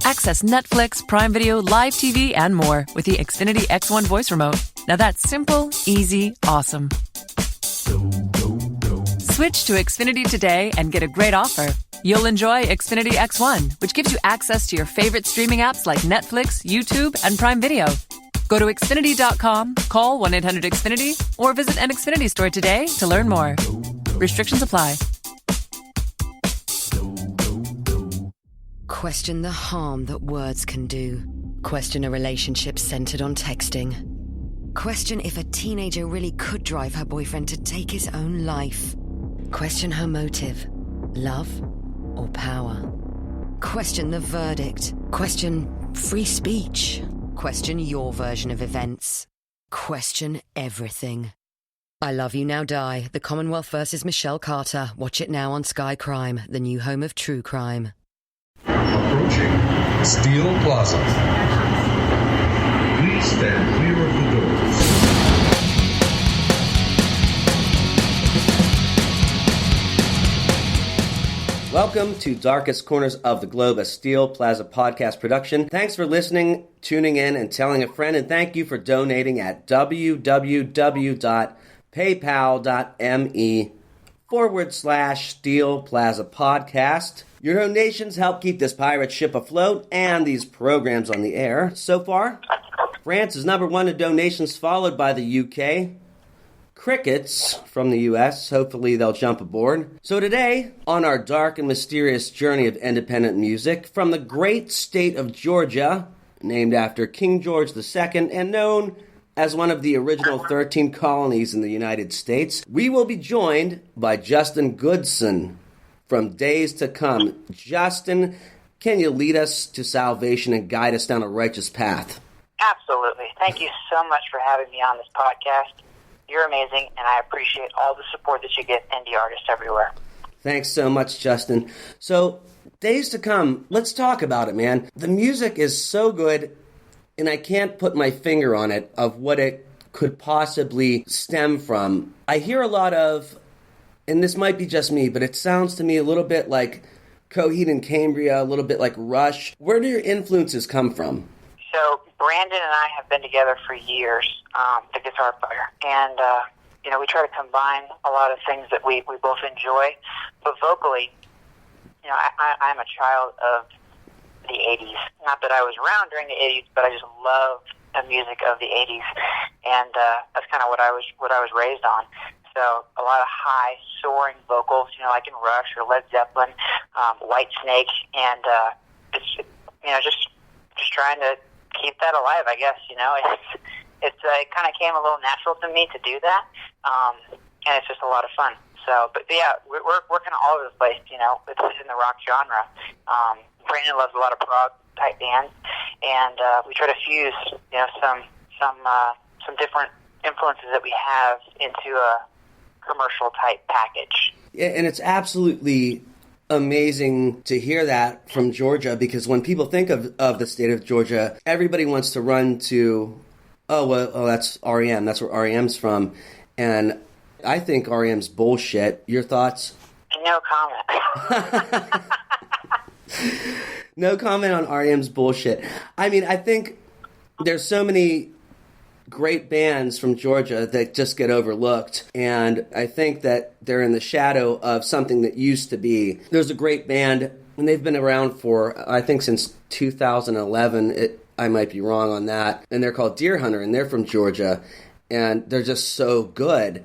Access Netflix, Prime Video, live TV, and more with the Xfinity X1 voice remote. Now that's simple, easy, awesome. Switch to Xfinity today and get a great offer. You'll enjoy Xfinity X1, which gives you access to your favorite streaming apps like Netflix, YouTube, and Prime Video. Go to Xfinity.com, call 1-800-XFINITY, or visit an Xfinity store today to learn more. Restrictions apply. Question the harm that words can do. Question a relationship centered on texting. Question if a teenager really could drive her boyfriend to take his own life. Question her motive. Love or power? Question the verdict. Question free speech. Question your version of events. Question everything. I Love You Now Die, The Commonwealth vs. Michelle Carter. Watch it now on Sky Crime, the new home of true crime. Approaching Steel Plaza. Please stand clear of the doors. Welcome to Darkest Corners of the Globe, a Steel Plaza podcast production. Thanks for listening, tuning in, and telling a friend, and thank you for donating at www.paypal.me/Steel Plaza Podcast. Your donations help keep this pirate ship afloat and these programs on the air. So far, France is number one in donations, followed by the UK. Crickets from the US, hopefully they'll jump aboard. So today, on our dark and mysterious journey of independent music, from the great state of Georgia, named after King George II and known as one of the original 13 colonies in the United States, we will be joined by Justin Goodson from Days to Come. Justin, can you lead us to salvation and guide us down a righteous path? Absolutely. Thank you so much for having me on this podcast. You're amazing, and I appreciate all the support that you give indie artists everywhere. Thanks so much, Justin. So, Days to Come, let's talk about it, man. The music is so good, and I can't put my finger on it, of what it could possibly stem from. I hear a lot of, and this might be just me, but it sounds to me a little bit like Coheed and Cambria, a little bit like Rush. Where do your influences come from? So, Brandon and I have been together for years, the guitar player, and we try to combine a lot of things that we both enjoy, but vocally, I'm a child of the 80s. Not that I was around during the 80s, but I just love the music of the 80s, and that's kind of what I was raised on. So a lot of high soaring vocals, like in Rush or Led Zeppelin, White Snake, and it's just trying to keep that alive, I guess. It kind of came a little natural to me to do that, and it's just a lot of fun. So, but yeah, we're working all over the place, within the rock genre. Brandon loves a lot of prog type bands, and we try to fuse, some different influences that we have into a commercial type package. Yeah, and it's absolutely amazing to hear that from Georgia, because when people think of the state of Georgia, everybody wants to run to, that's REM. That's where REM's from. And I think REM's bullshit. Your thoughts? No comment. No comment on REM's bullshit. I mean, I think there's so many great bands from Georgia that just get overlooked, and I think that they're in the shadow of something that used to be. There's a great band, and they've been around for, I think, since 2011. I might be wrong on that, and they're called Deer Hunter, and they're from Georgia, and they're just so good.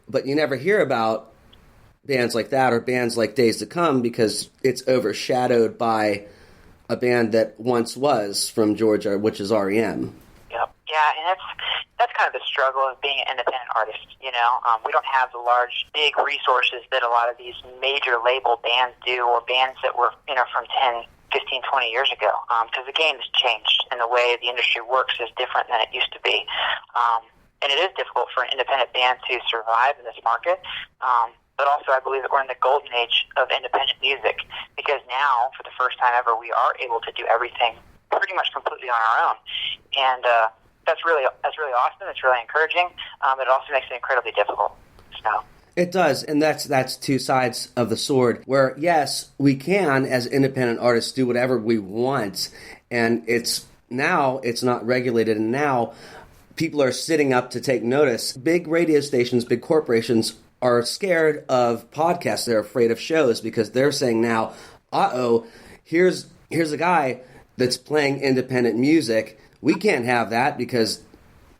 But you never hear about bands like that or bands like Days to Come because it's overshadowed by a band that once was from Georgia, which is REM. Yeah, and that's kind of the struggle of being an independent artist, We don't have the large, big resources that a lot of these major label bands do, or bands that were, from 10, 15, 20 years ago, because the game has changed, and the way the industry works is different than it used to be. And it is difficult for an independent band to survive in this market, but also I believe that we're in the golden age of independent music, because now, for the first time ever, we are able to do everything pretty much completely on our own. And that's really awesome. It's really encouraging. It also makes it incredibly difficult. So It does, and that's two sides of the sword, where, yes, we can, as independent artists, do whatever we want, and it's not regulated, and now people are sitting up to take notice. Big radio stations, big corporations are scared of podcasts. They're afraid of shows because they're saying now, here's a guy that's playing independent music. We can't have that because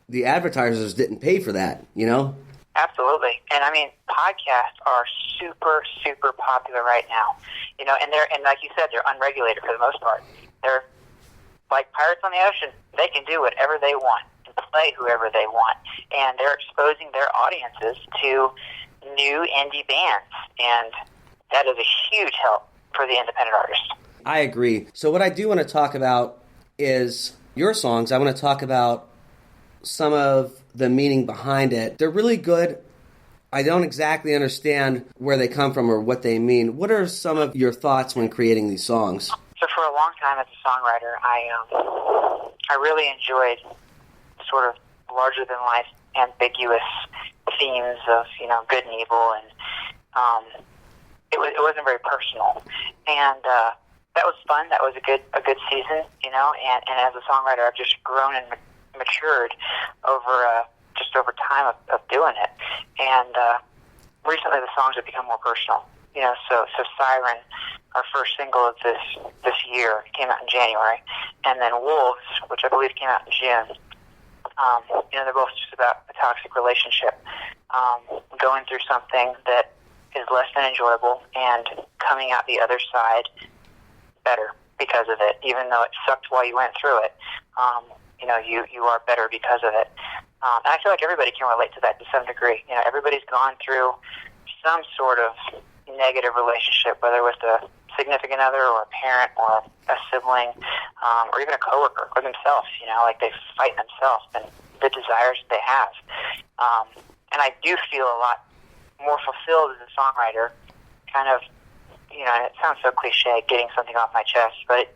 the advertisers didn't pay for that, you know? Absolutely. And I mean, podcasts are super, super popular right now. You know, and like you said, they're unregulated for the most part. They're like pirates on the ocean. They can do whatever they want and play whoever they want. And they're exposing their audiences to new indie bands. And that is a huge help for the independent artist. I agree. So what I do want to talk about is your songs. I want to talk about some of the meaning behind it. They're really good. I don't exactly understand where they come from or what they mean. What are some of your thoughts when creating these songs? So for a long time as a songwriter, I really enjoyed sort of larger than life ambiguous themes of, you know, good and evil, and it wasn't very personal. And that was fun. That was a good season, you know. And as a songwriter, I've just grown and matured over time of doing it. And recently, the songs have become more personal. You know, so Siren, our first single of this year, came out in January, and then Wolves, which I believe came out in June. You know, they're both just about a toxic relationship, going through something that is less than enjoyable and coming out the other side better because of it, even though it sucked while you went through it. You know, you are better because of it. And I feel like everybody can relate to that to some degree. You know, everybody's gone through some sort of negative relationship, whether with a significant other or a parent or a sibling, or even a coworker or themselves. You know, like they fight themselves and the desires they have. And I do feel a lot more fulfilled as a songwriter, kind of, you know, and it sounds so cliche, getting something off my chest, but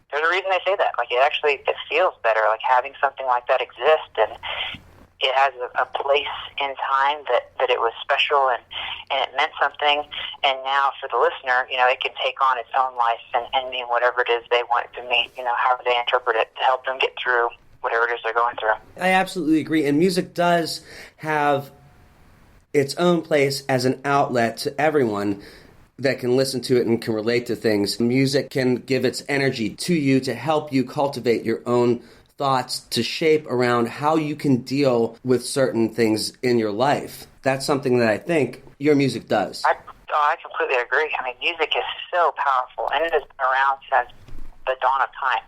there's a reason they say that. Like, it feels better, like having something like that exist, and it has a place in time that it was special and it meant something, and now for the listener, you know, it can take on its own life and mean whatever it is they want it to mean, you know, however they interpret it to help them get through whatever it is they're going through. I absolutely agree, and music does have its own place as an outlet to everyone that can listen to it and can relate to things. Music can give its energy to you to help you cultivate your own thoughts, to shape around how you can deal with certain things in your life. That's something that I think your music does. I completely agree. I mean, music is so powerful, and it has been around since the dawn of time.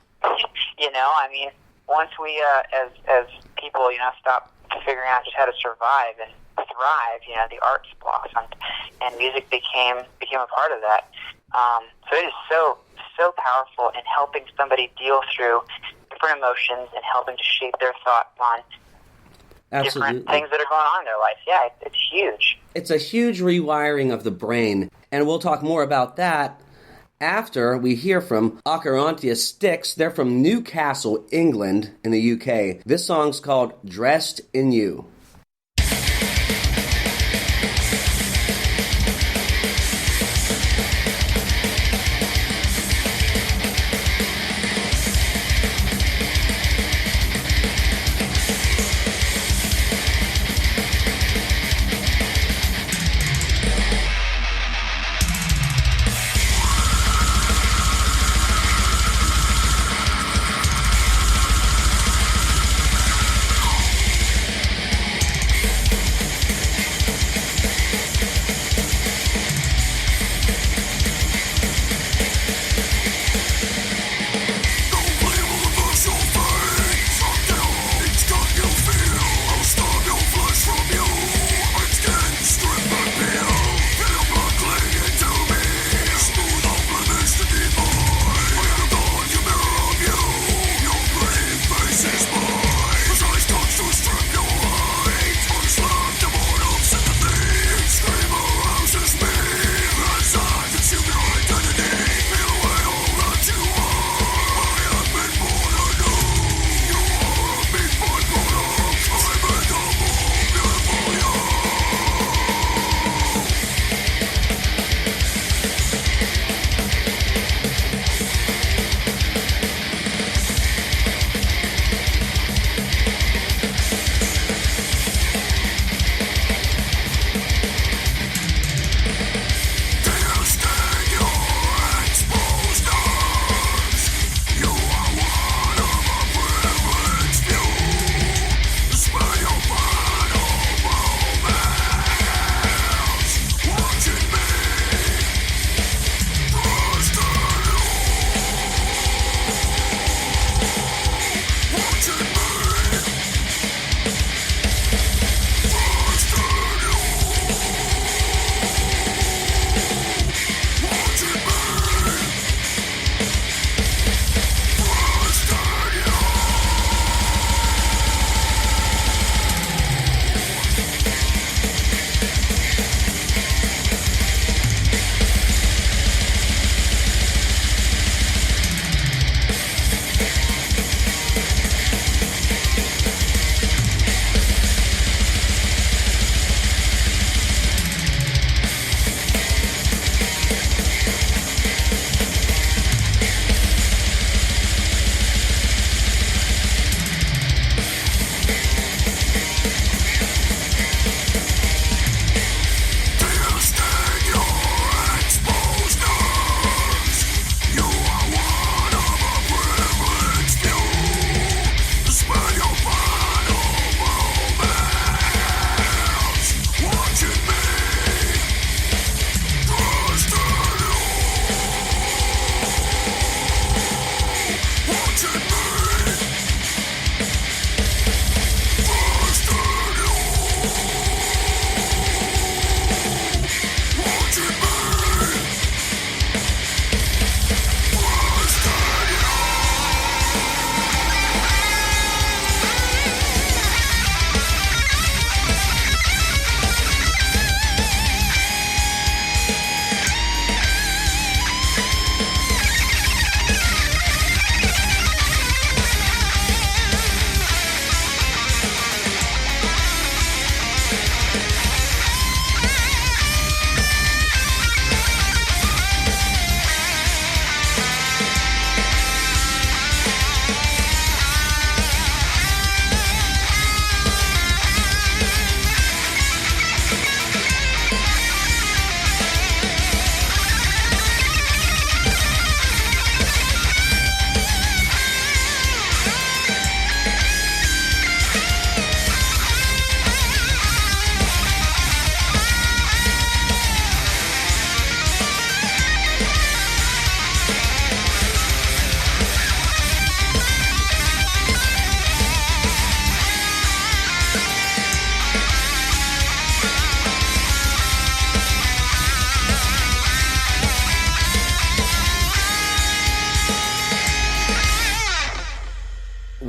You know, I mean, once we, as people, you know, stop figuring out just how to survive and thrive, you know, the arts blossomed, and music became a part of that. So it is so powerful in helping somebody deal through different emotions and helping to shape their thoughts on different things that are going on in their life. Yeah, it's huge. It's a huge rewiring of the brain, and we'll talk more about that after we hear from Acherontia Styx. They're from Newcastle, England, in the UK. This song's called Dressed in You.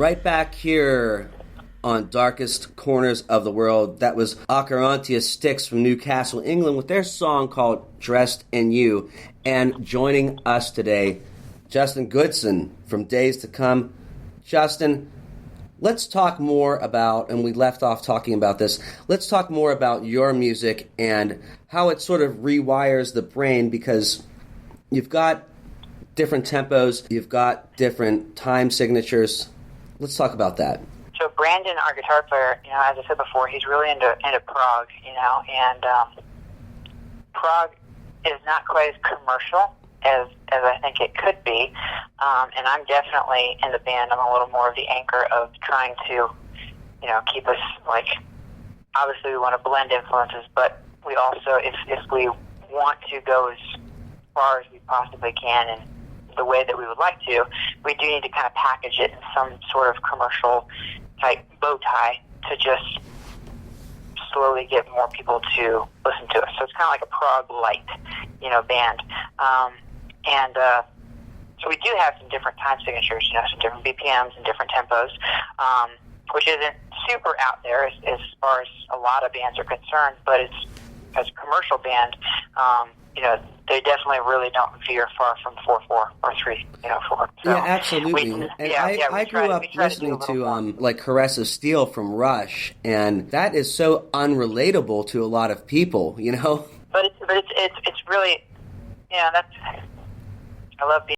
right back here on Darkest Corners of the World. That was Acherontia Styx from Newcastle, England, with their song called Dressed in You. And joining us today, Justin Goodson from Days to Come. Justin, let's talk more about, and we left off talking about this, let's talk more about your music and how it sort of rewires the brain, because you've got different tempos, you've got different time signatures. Let's talk about that. So Brandon, our guitar player, as I said before, he's really into prog, and prog is not quite as commercial as I think it could be, and I'm definitely in the band. I'm a little more of the anchor of trying to, keep us, obviously we want to blend influences, but we also, if we want to go as far as we possibly can and the way that we would like to, we do need to kind of package it in some sort of commercial type bow tie to just slowly get more people to listen to us. So it's kind of like a prog light, band. So we do have some different time signatures, some different BPMs and different tempos, which isn't super out there as far as a lot of bands are concerned, but it's, as a commercial band, they definitely really don't veer far from 4/4 or 3/4. So yeah, absolutely. I grew up listening to Caress of Steel from Rush, and that is so unrelatable to a lot of people, But it's really, that's, I love being